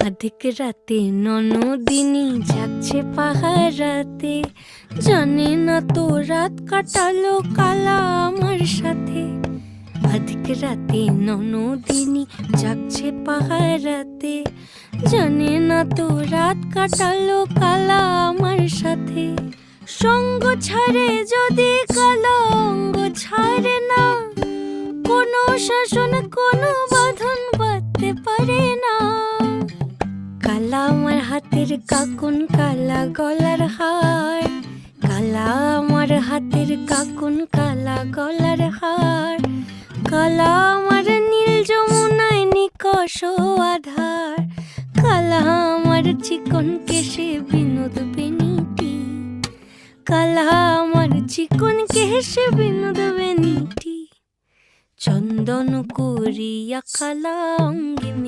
আধিক রাতে ননদিনী যাচ্ছে পাহারাতে, জানে না তো রাত কাটালো কালা আমার সাথে। আধিক রাতে ননদিনী যাচ্ছে পাহারাতে, জানে না তো রাত কাটালো কালা আমার সাথে। সঙ্গ ছাড়ে যদি কালা অঙ্গ ছাড়ে না, কোনো শাসন কোনো বাঁধন বাঁধতে পারে না। কালা আমার হাতের কাকুন কালা গলার হার, কালা আমার হাতের কাকুন কালা গলার হার, কালা আমার নীল যমুনায় নিকষ আধার, কালা আমার চিকন কেশে বিনোদ বেনিটি, কালা আমার চিকন কেশে বিনোদ বেনিটি। চন্দন করিয়া কালা অঙ্গে